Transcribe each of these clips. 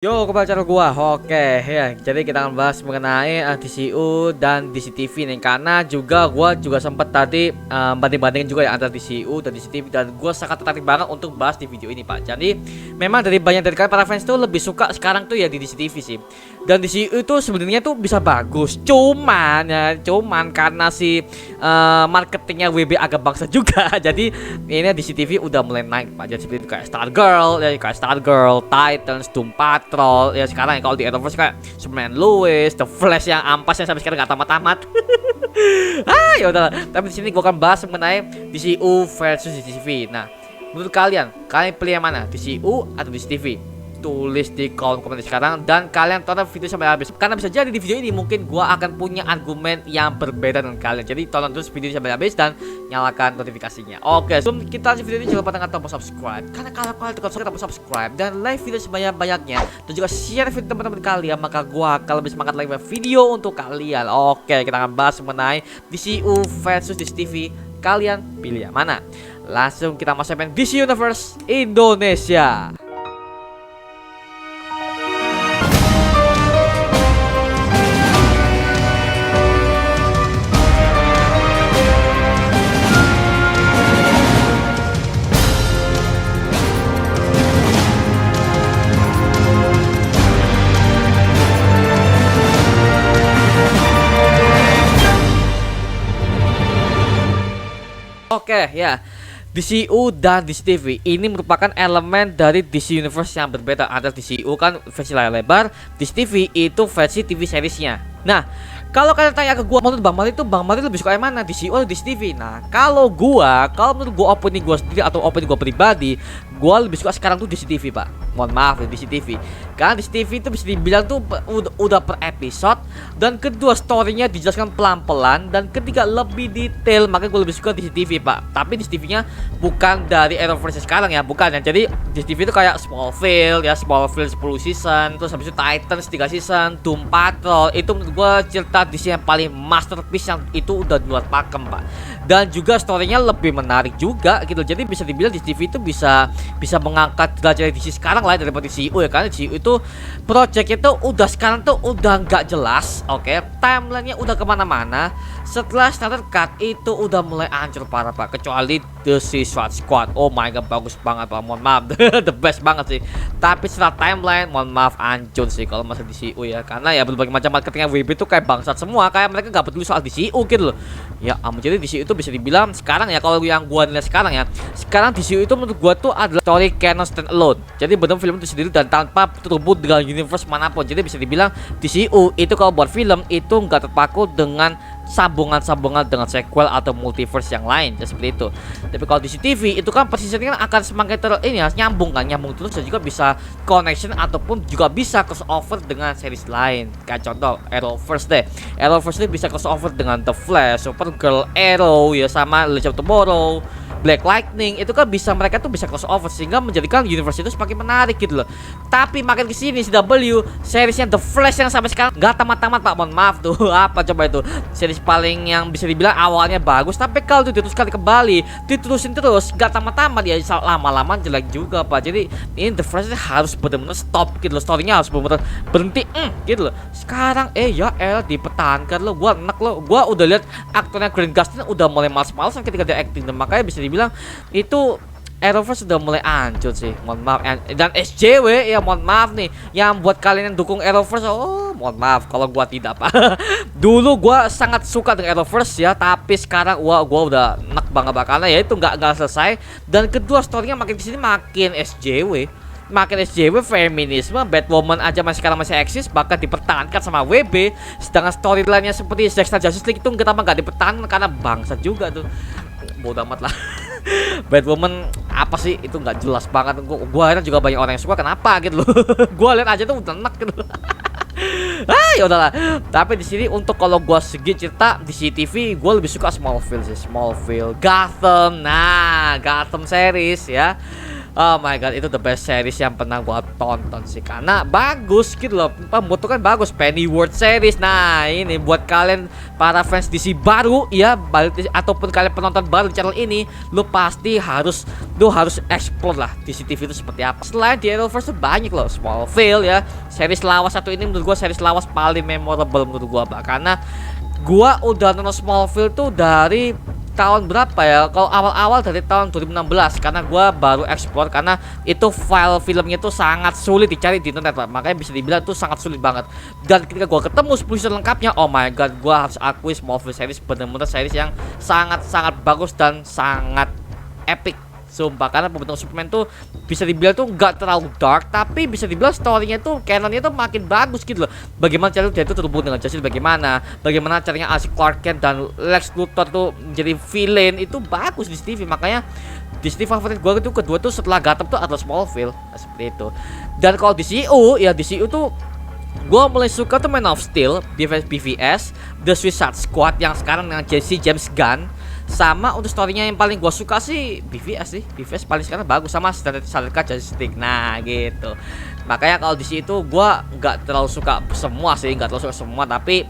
Yo, kembali channel gua. Oke, ya. Jadi kita akan bahas mengenai DCU dan DCTV nih. Karena gua juga sempat tadi banding-bandingin juga ya antara DCU dan DCTV, dan gua sangat tertarik banget untuk bahas di video ini, Pak. Jadi memang dari banyak dari kalian para fans tuh lebih suka sekarang tuh ya di DCTV sih. Dan DCU itu sebenarnya tuh bisa bagus. Cuman karena si marketingnya WB agak bangsa juga. Jadi ini DCTV udah mulai naik, Pak. Jadi seperti itu kayak Stargirl, Titans, Doom Patrol. Ya sekarang ya kalau di Arrowverse kayak Superman Lois, The Flash yang ampas yang sampai sekarang nggak tamat-tamat. Ya udah. Tapi di sini gua akan bahas mengenai DCU versus DCTV. Nah, menurut kalian pilih yang mana? DCU atau DCTV? Tulis di kolom komentar sekarang dan kalian tonton video sampai habis, karena bisa jadi di video ini mungkin gua akan punya argumen yang berbeda dengan kalian. Jadi tonton terus video sampai habis dan nyalakan notifikasinya. Oke, sebelum kita lanjut video ini jangan lupa tekan tombol subscribe, karena kalau kalian tekan tombol subscribe dan like video sebanyak-banyaknya dan juga share video teman-teman kalian, maka gua akan lebih semangat lagi video untuk kalian. Oke, kita akan bahas mengenai DCU versus DCTV. Kalian pilih yang mana? Langsung kita masuk ke DC Universe Indonesia. Oke, ya. DCU dan DCTV ini merupakan elemen dari DC Universe yang berbeda. Ada DCU kan versi layar lebar, DCTV itu versi TV seriesnya. Nah, kalau kalian tanya ke gua, menurut Bang Mali lebih suka yang mana, DCU atau DCTV? Nah, kalau menurut gua opini gua sendiri atau opini gua pribadi, gua lebih suka sekarang tuh DCTV, Pak. Mohon maaf ya, DCTV. Karena DCTV itu bisa dibilang tuh udah per episode, dan kedua storynya dijelaskan pelan-pelan, dan ketiga lebih detail, makanya gua lebih suka DCTV, Pak. Tapi DCTV-nya bukan dari Arrowverse sekarang ya, bukan ya. Jadi DCTV itu kayak Smallville 10 season, terus habis itu Titans 3 season, Doom Patrol. Itu menurut gua cerita DC yang paling masterpiece, yang itu udah di luar pakem, Pak. Dan juga storynya lebih menarik juga gitu. Jadi bisa dibilang DCTV itu bisa mengangkat derajat DC sekarang lah daripada DCU ya. Karena DCU itu project itu udah sekarang tuh udah nggak jelas. Oke, timelinenya udah kemana-mana. Setelah Snyder Cut itu udah mulai hancur parah, Pak. Kecuali The Suicide Squad, oh my god, bagus banget, Pak. Mohon maaf, the best banget sih. Tapi setelah timeline, mohon maaf, hancur sih kalau masa DCU ya. Karena ya berbagai macam marketingnya WB itu kayak bangsat semua. Kayak mereka nggak peduli soal DCU gitu loh. Ya jadi DCU itu bisa dibilang sekarang ya, kalau yang gua lihat sekarang ya, sekarang DCU itu menurut gua tuh adalah story canon stand alone. Jadi benar film itu sendiri dan tanpa terhubung dengan universe manapun. Jadi bisa dibilang DCU itu kalau buat film itu nggak terpaku dengan sambungan-sambungan dengan sequel atau multiverse yang lain ya, seperti itu. Tapi kalau di CCTV itu kan persisnya kan akan semakin nyambung terus, dan juga bisa connection ataupun juga bisa crossover dengan series lain. Kayak contoh Arrowverse deh. Arrowverse itu bisa crossover dengan The Flash, Supergirl, Arrow ya, sama Legend of Tomorrow, Black Lightning. Itu kan bisa, mereka tuh bisa crossover sehingga menjadikan universe itu semakin menarik gitu loh. Tapi makin kesini CW seriesnya The Flash yang sampai sekarang nggak tamat-tamat, Pak. Mohon maaf tuh. Apa coba itu series paling yang bisa dibilang awalnya bagus, tapi kalau itu diterusin kembali, diterusin terus nggak tamat-tamat ya, lama-lama jelek juga, Pak. Jadi ini The Flash harus benar-benar stop gitu loh, storynya harus benar-benar berhenti gitu loh. Sekarang ya dipertahankan loh. Gua enak loh. Gua udah lihat aktornya Grant Gustin udah mulai males-malesan ketika dia acting, dan makanya bisa bilang itu Arrowverse sudah mulai hancur sih, mohon maaf. Dan SJW ya, mohon maaf nih yang buat kalian yang dukung Arrowverse, oh mohon maaf kalau gua tidak, Pak. Dulu gua sangat suka dengan Arrowverse ya, tapi sekarang gua udah enak banget, Pak, karena ya itu nggak selesai. Dan kedua storynya makin kesini makin SJW, feminisme, Batwoman aja masih sekarang masih eksis, bahkan dipertahankan sama WB. Sedangkan storyline-nya seperti Zack Snyder Justice League itu nggak dipertahankan karena bangsat juga tuh. Bodoh amat lah. Batwoman apa sih itu, nggak jelas banget. Gua heran juga banyak orang yang suka, kenapa gitu loh. Gua lihat aja tuh udah enak gitu. Ya udahlah. Tapi di sini untuk kalau gua segi cerita di CCTV, gua lebih suka Smallville sih. Gotham. Nah, Gotham series ya. Oh my god, itu the best series yang pernah gua tonton sih, karena bagus gitu loh, pembentukan bagus. Pennyworth series. Nah, ini buat kalian para fans DC baru ya, ataupun kalian penonton baru di channel ini, lu harus explore lah DC TV itu seperti apa. Selain di Arrowverse banyak loh, Smallville ya, series lawas satu ini menurut gua series lawas paling memorable menurut gua, Pak. Karena gua udah nonton Smallville tuh dari tahun berapa ya? Kalau awal-awal dari tahun 2016, karena gua baru explore, karena itu file filmnya tuh sangat sulit dicari di internet, Pak. Makanya bisa dibilang tuh sangat sulit banget. Dan ketika gua ketemu 10 season lengkapnya, oh my god, gua harus akui Smallville series bener-bener series yang sangat-sangat bagus dan sangat epic. Sumpah, karena pembentukan Superman tuh bisa dibilang tuh nggak terlalu dark, tapi bisa dibilang storynya tuh, canonnya tuh makin bagus gitu loh. Bagaimana cara dia tuh terhubung dengan Justice, bagaimana caranya si Clark Kent dan Lex Luthor tuh menjadi villain, itu bagus di TV. Makanya di TV favorit gue itu kedua tuh setelah Gotham tuh adalah Smallville, seperti itu. Dan kalau di DCU ya, DCU tuh gue mulai suka tuh Man of Steel, BVS, The Suicide Squad yang sekarang dengan Jesse James Gunn. Sama untuk storynya yang paling gue suka sih BVS paling sekarang bagus, sama Snyder Cut Justice League. Nah gitu. Makanya kalau di situ gue nggak terlalu suka semua sih, tapi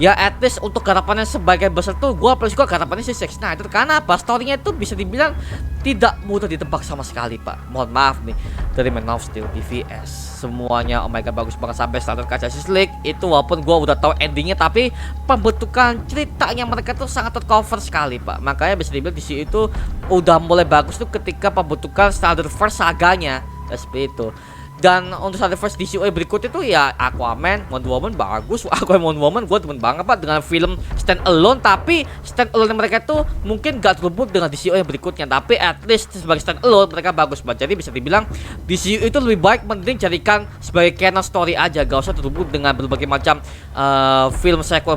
ya at least untuk garapannya sebagai besar tuh gue paling suka garapannya si Zack Snyder. Karena apa? Storynya itu bisa dibilang tidak mudah ditebak sama sekali, Pak. Mohon maaf nih, dari Man of Steel, BVS, semuanya oh my god bagus banget. Sampai Snyder Cut Justice League itu walaupun gue udah tahu endingnya, tapi pembentukan ceritanya mereka tuh sangat tercover sekali, Pak. Makanya bisa dibilang di situ itu udah mulai bagus tuh ketika pembentukan Snyderverse saganya, seperti itu. Dan untuk Snyderverse DCU berikutnya tuh ya Aquaman, Wonder Woman bagus. Aquaman, Wonder Woman gue temen banget, Pak, dengan film stand alone. Tapi stand alone mereka tuh mungkin gak terhubung dengan DCU yang berikutnya, tapi at least sebagai stand alone mereka bagus, Pak. Jadi bisa dibilang DCU itu lebih baik mending jadikan sebagai canon story aja, gak usah terhubung dengan berbagai macam film sequel,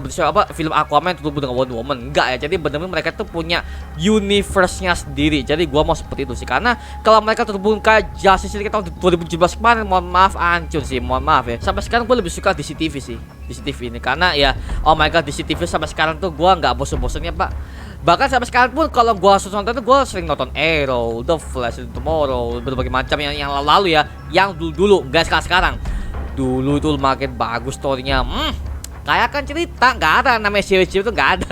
film Aquaman terhubung dengan Wonder Woman, enggak ya. Jadi benar-benar mereka tuh punya universe-nya sendiri. Jadi gua mau seperti itu sih, karena kalau mereka terhubung ke Justice League tahun 2017 kemarin, mohon maaf hancur sih, mohon maaf ya. Sampai sekarang gue lebih suka DC TV sih, DC TV ini, karena ya oh my god DC TV sampai sekarang tuh gue nggak bosen-bosennya, Pak. Bahkan sampai sekarang pun kalau gue nonton tuh gue sering nonton Arrow, The Flash, Tomorrow, berbagai macam yang lalu ya, yang dulu guys. Sekarang dulu itu makin bagus storynya. Kayak kan cerita nggak ada namanya series itu nggak ada.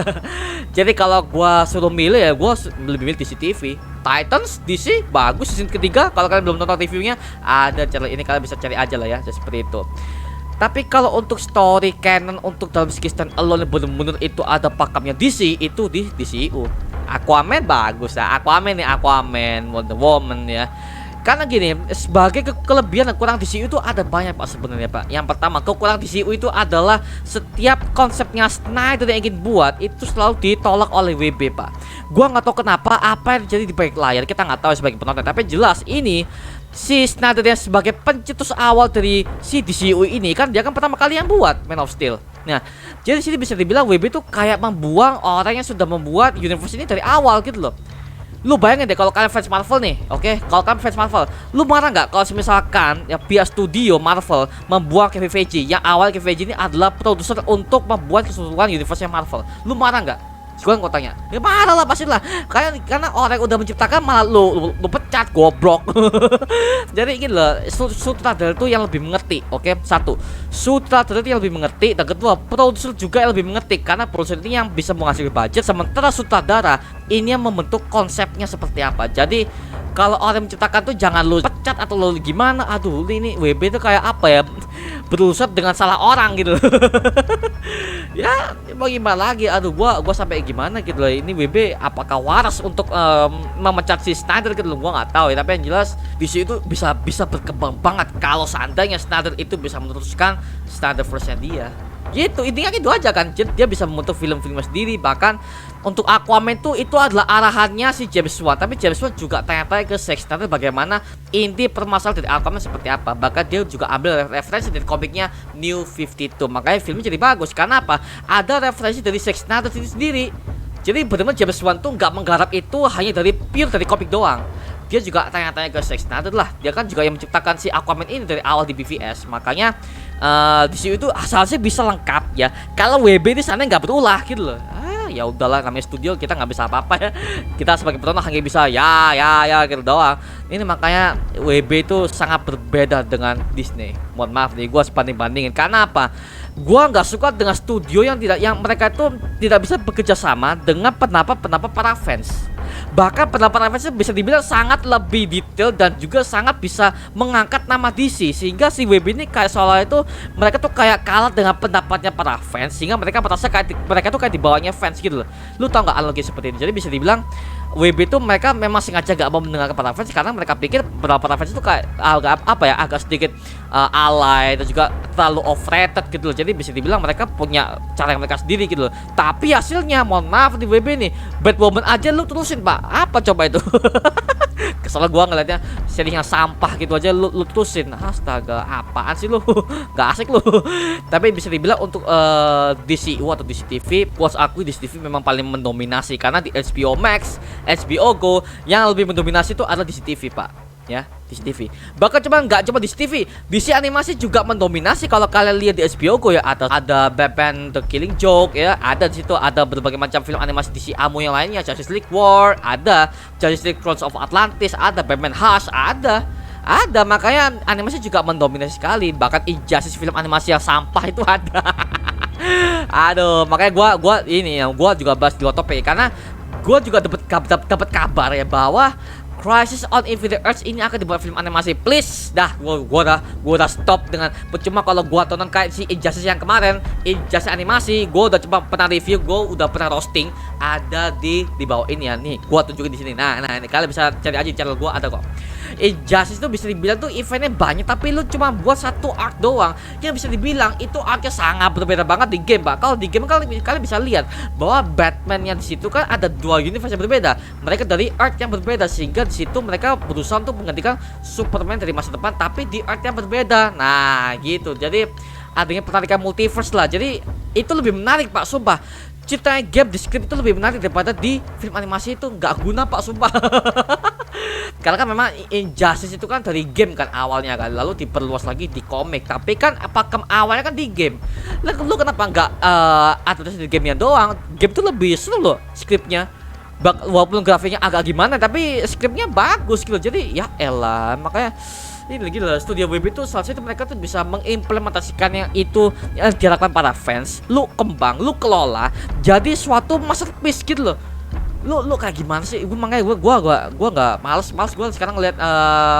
Jadi kalau gua suruh milih ya gua lebih milih DC TV. Titans DC bagus season ketiga. Kalau kalian belum nonton reviewnya, ada channel ini, kalian bisa cari aja lah ya, seperti itu. Tapi kalau untuk story canon untuk dalam segi stand alone bener-bener itu ada pakemnya DC, itu di DCU. Aquaman bagus ya, Aquaman, Wonder Woman ya. Karena gini, sebagai kelebihan dan kurang DCU itu ada banyak, Pak, sebenarnya, Pak. Yang pertama, kekurangan DCU itu adalah setiap konsepnya Snyder yang ingin buat itu selalu ditolak oleh WB, Pak. Gua nggak tahu kenapa, apa yang terjadi di balik layar, kita nggak tahu sebagai penonton. Tapi jelas ini si Snyder yang sebagai pencetus awal dari si DCU ini, kan dia kan pertama kali yang buat Man of Steel. Nah, jadi sini bisa dibilang WB itu kayak membuang orang yang sudah membuat universe ini dari awal gitu loh. Lu bayangin deh kalau kalian fans Marvel nih, oke? Kalau kalian fans Marvel, lu marah nggak kalau misalkan ya pihak studio Marvel membuat Kevin Feige, yang awal Kevin Feige ini adalah produser untuk membuat keseluruhan universe Marvel. Lu marah nggak? Gue tanya, ya marah lah pasti lah. Karena orang yang udah menciptakan malah lu pecat, goblok. Jadi gini loh, sutradara itu yang lebih mengerti, oke? Satu, sutradara itu yang lebih mengerti, dan kedua, produser juga yang lebih mengerti, karena produser ini yang bisa menghasilkan budget, sementara sutradara ini yang membentuk konsepnya seperti apa. Jadi kalau orang menciptakan tuh jangan lu pecat atau lu gimana. Aduh, ini WB itu kayak apa ya, berusaha dengan salah orang gitu. Ya mau gimana lagi. Aduh, gua sampai gimana gitu loh. Ini WB apakah waras untuk memecat si Snyder gitu loh, gua nggak tahu ya. Tapi yang jelas di situ bisa berkembang banget kalau seandainya Snyder itu bisa meneruskan Snyderverse-nya dia. Gitu, intinya gitu aja kan. Dia bisa membentuk film-film sendiri. Bahkan untuk Aquaman itu adalah arahannya si James Wan. Tapi James Wan juga tanya-tanya ke Zack Snyder bagaimana inti permasalahan dari Aquaman seperti apa. Bahkan dia juga ambil referensi dari komiknya New 52. Makanya filmnya jadi bagus. Karena apa? Ada referensi dari Zack Snyder sendiri. Jadi benar-benar James Wan tuh nggak menggarap itu hanya dari pure dari komik doang. Dia juga tanya-tanya ke Zack Snyder lah. Dia kan juga yang menciptakan si Aquaman ini dari awal di BVS. Makanya di situ itu asalnya bisa lengkap ya. Kalau WB di sana nggak berulah gitu loh. ya udahlah, namanya studio kita nggak bisa apa-apa ya. Kita sebagai penonton hanya bisa ya gitu doang. Ini makanya WB itu sangat berbeda dengan Disney. Mohon maaf nih, gue banding-bandingin. Karena apa? Gua nggak suka dengan studio yang mereka itu tidak bisa bekerja sama dengan pendapat para fans. Bahkan pendapat fans bisa dibilang sangat lebih detail dan juga sangat bisa mengangkat nama DC, sehingga si WB ini kayak seolah itu mereka tuh kayak kalah dengan pendapatnya para fans, sehingga mereka merasa kayak mereka tuh kayak di bawahnya fans gitu loh. Lu tau nggak analogi seperti ini? Jadi bisa dibilang WB itu mereka memang sengaja gak mau mendengarkan para fans karena mereka pikir beberapa fans itu kayak agak sedikit alay dan juga terlalu overrated gitu loh. Jadi bisa dibilang mereka punya cara yang mereka sendiri gitu loh. Tapi hasilnya mohon maaf di WB nih, Batwoman aja lu terusin pak, apa coba itu? Kesel gua ngeliatnya seri yang sampah gitu aja lu terusin. Astaga, apaan sih lu? Gak asik lu. Tapi bisa dibilang untuk DCU atau DCTV, puas aku DCTV memang paling mendominasi karena di HBO Max, HBO Go yang lebih mendominasi itu adalah DCTV pak, ya DCTV. Bahkan nggak cuma DCTV, DC animasi juga mendominasi. Kalau kalian lihat di HBO Go ya ada Batman The Killing Joke ya, ada di situ ada berbagai macam film animasi DC AMO yang lainnya, Justice League War, ada Justice League Cross of Atlantis, ada Batman Hush, ada makanya animasi juga mendominasi sekali. Bahkan Injustice film animasi yang sampah itu ada. Aduh, makanya gua juga bahas di topik karena gue juga dapat kabar ya bahwa Crisis on Infinite Earths ini akan dibuat film animasi. Please dah, gua udah stop dengan percuma kalau gua tonton kayak si Injustice yang kemarin, Injustice animasi. Gua udah coba pernah review, gua udah pernah roasting, ada di bawah ini ya. Nih, gua tunjukin di sini. Nah, ini kalian bisa cari aja di channel gua, ada kok. Injustice itu bisa dibilang tuh eventnya banyak, tapi lu cuma buat satu arc doang. Yang bisa dibilang itu arcnya sangat berbeda banget di game, Pak. Kalau di game kalian bisa lihat bahwa Batman yang di situ kan ada dua universe yang berbeda. Mereka dari arc yang berbeda, sehingga di situ mereka berusaha untuk menggantikan Superman dari masa depan, tapi di arc yang berbeda. Nah, gitu. Jadi adanya penarikan multiverse lah. Jadi itu lebih menarik, Pak. Sumpah. Ceritanya game di script itu lebih menarik daripada di film animasi. Itu nggak guna, Pak, sumpah. Karena kan memang Injustice itu kan dari game kan awalnya kan, lalu diperluas lagi di komik. Tapi kan pakem awalnya kan di game. Lu kenapa nggak adaptasi di gamenya doang? Game tuh lebih seru loh skripnya. Walaupun grafiknya agak gimana, tapi skripnya bagus gitu. Jadi ya elah, makanya ini lagi lah studio WB itu salah satu mereka tuh bisa mengimplementasikan yang itu yang diharapkan para fans. Lu kembang, lu kelola jadi suatu masterpiece gitu loh. Lu kayak gimana sih? Makanya gua nggak males gua sekarang ngeliat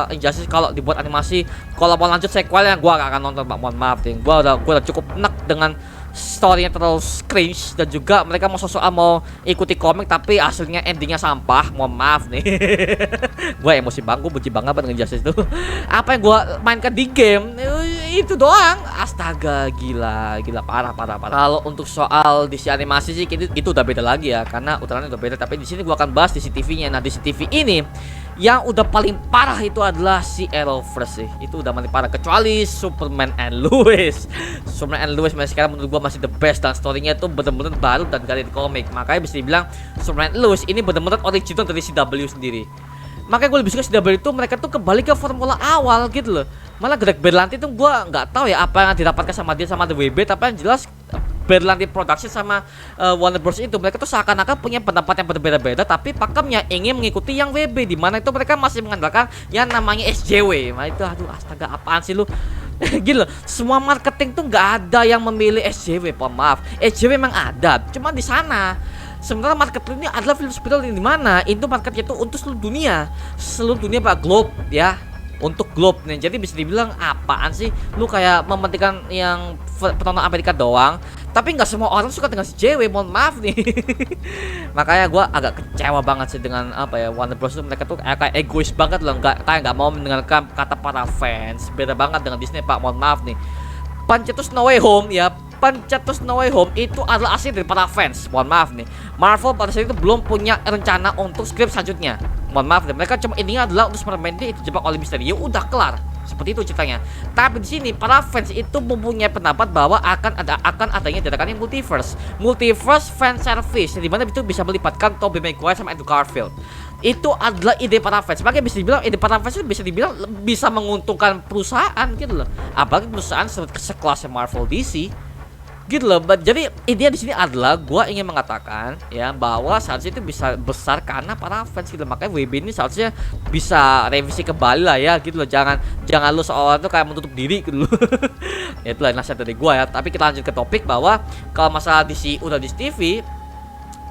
Injustice kalau dibuat animasi. Kalau mau lanjut sequelnya gua gak akan nonton, Pak. Mohon maaf nih. Gua udah cukup enak dengan story-nya terlalu cringe, dan juga mereka soal mau ikuti komik tapi hasilnya endingnya sampah. Mohon maaf nih. Gua emosi banget, gua benci banget dengan Injustice itu. Apa yang gua mainkan di game itu doang. Astaga, gila parah. Kalau untuk soal DC animasi sih itu udah beda lagi ya, karena utaranya udah beda. Tapi di sini gua akan bahas DC TV-nya. Nah, DC TV ini yang udah paling parah itu adalah si Arrowverse sih. Itu udah paling parah, kecuali Superman and Lois. Superman and Lois masih sekarang menurut gua masih the best, dan story-nya itu bener-bener baru dan gak ada di komik. Makanya bisa dibilang Superman and Lois ini bener-bener original dari CW sendiri. Makanya gue lebih suka CW itu mereka tuh kembali ke formula awal gitu loh. Malah Greg Berlanti tuh gue nggak tahu ya apa yang didapatkan sama dia sama The WB, tapi yang jelas Berlanti Production sama Warner Bros itu mereka tuh seakan-akan punya pendapat yang berbeda-beda, tapi pakemnya ingin mengikuti yang WB, di mana itu mereka masih mengandalkan yang namanya SJW. Nah itu aduh astaga, apaan sih lu? Gila, semua marketing tuh nggak ada yang memilih SJW, maaf. SJW memang ada, cuma di sana. Sebenarnya marketing ini adalah film superhero di mana itu marketnya itu untuk seluruh dunia Pak, globe ya, untuk globe nih. Jadi bisa dibilang apaan sih? Lu kayak mementingkan yang penonton Amerika doang, tapi nggak semua orang suka dengan si JW, mohon maaf nih. Makanya gue agak kecewa banget sih dengan apa ya, Warner Bros itu mereka tuh kayak egois banget loh, nggak mau mendengarkan kata para fans. Beda banget dengan Disney, Pak, mohon maaf nih. Pencetus No Way Home ya, pencetus No Way Home itu adalah asli dari para fans. Mohon maaf nih, Marvel pada saat itu belum punya rencana untuk skrip selanjutnya. Mohon maaf nih, mereka cuma intinya adalah untuk Superman itu dijebak oleh Mysterio, udah kelar. Seperti itu ceritanya. Tapi di sini para fans itu mempunyai pendapat bahwa akan adanya gerakan multiverse fan service, di mana itu bisa melibatkan Tobey Maguire sama Andrew Garfield. Itu adalah ide para fans. Makanya bisa dibilang ide para fans itu bisa dibilang bisa menguntungkan perusahaan gitu loh. Apalagi perusahaan sekelas Marvel DC. gitu loh. Jadi intinya di sini adalah gua ingin mengatakan ya bahwa seharusnya itu bisa besar karena para fans gitu. Makanya WB ini seharusnya bisa revisi kembali lah ya gitu loh. Jangan lu seolah tuh kayak menutup diri gitu loh. Ya itulah nasihat dari gua ya. Tapi kita lanjut ke topik bahwa kalau masalah DCU dan DCTV,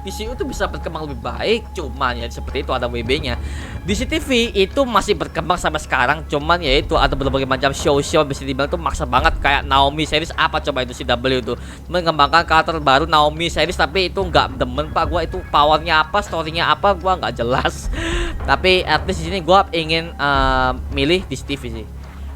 DCU tuh bisa berkembang lebih baik, cuman ya seperti itu ada WB-nya. DCTV itu masih berkembang sampai sekarang, cuman ya itu ada berbagai macam show-show bisa dibilang tuh maksa banget, kayak Naomi series apa coba itu CW itu mengembangkan karakter baru Naomi series, tapi itu nggak demen pak gua, itu powernya apa, storynya apa gua nggak jelas. Tapi at least di sini gua ingin milih DCTV sih.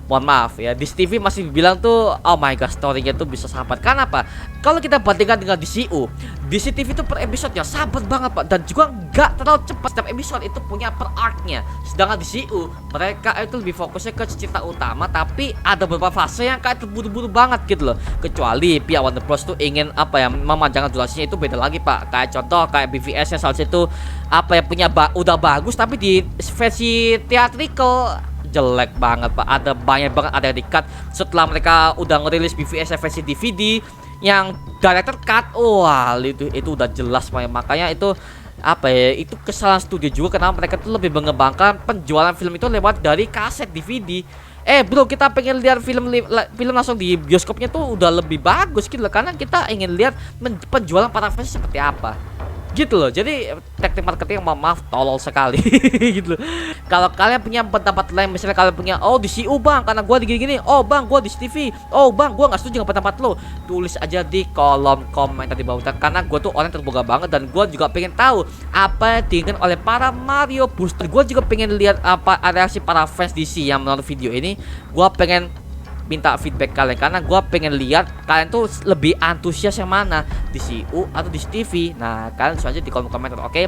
Mohon maaf ya, DCTV masih bilang tuh oh my god storynya tuh bisa sahabat. Karena apa? Kalau kita bandingkan dengan DCU, DCTV itu per episode ya sahabat banget pak, dan juga nggak terlalu cepat, setiap episode itu punya per arc-nya. Sedangkan DCU mereka itu lebih fokusnya ke cerita utama, tapi ada beberapa fase yang kayak terburu-buru banget gitu loh. Kecuali pihak Warner Bros tuh ingin apa ya memanjangkan durasinya, itu beda lagi pak. Kayak contoh kayak BVS yang salah satu apa ya punya udah bagus, tapi di versi theatrical jelek banget pak, ada banyak banget ada yang di-cut setelah mereka udah ngerilis BVS versi DVD yang director cut. Wah itu udah jelas pak. Makanya itu apa ya, itu kesalahan studio juga karena mereka tuh lebih mengembangkan penjualan film itu lewat dari kaset DVD. Bro, kita pengen lihat film langsung di bioskopnya tuh udah lebih bagus gitu loh, karena kita ingin lihat penjualan para fans seperti apa gitu loh. Jadi teknik marketing maaf tolol sekali gitu loh. Kalau kalian punya pendapat lain, misalnya kalian punya oh DCU bang karena gua gini-gini, oh bang gua di TV, oh bang gua nggak setuju dengan pendapat lo, tulis aja di kolom komentar di bawah, karena gua tuh orang terbuka banget dan gua juga pengen tahu apa yang diinginkan oleh para Mario Booster. Gua juga pengen lihat apa reaksi para fans DC yang menonton video ini. Gua pengen minta feedback kalian karena gue pengen lihat kalian tuh lebih antusias yang mana, DCU atau di TV. Nah kalian langsung aja di kolom komentar. Oke,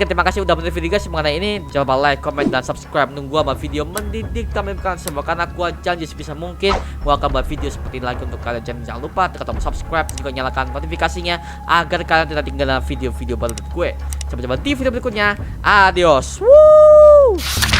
terima kasih udah menonton video guys mengenai ini. Jangan lupa like, comment, dan subscribe. Nunggu sama video mendidik kalian semua, karena gue janji sebisa mungkin gue akan buat video seperti ini lagi untuk kalian. Jangan lupa tekan tombol subscribe dan juga nyalakan notifikasinya agar kalian tidak ketinggalan video-video baru dari gue. Sampai jumpa di video berikutnya. Adios. Woo!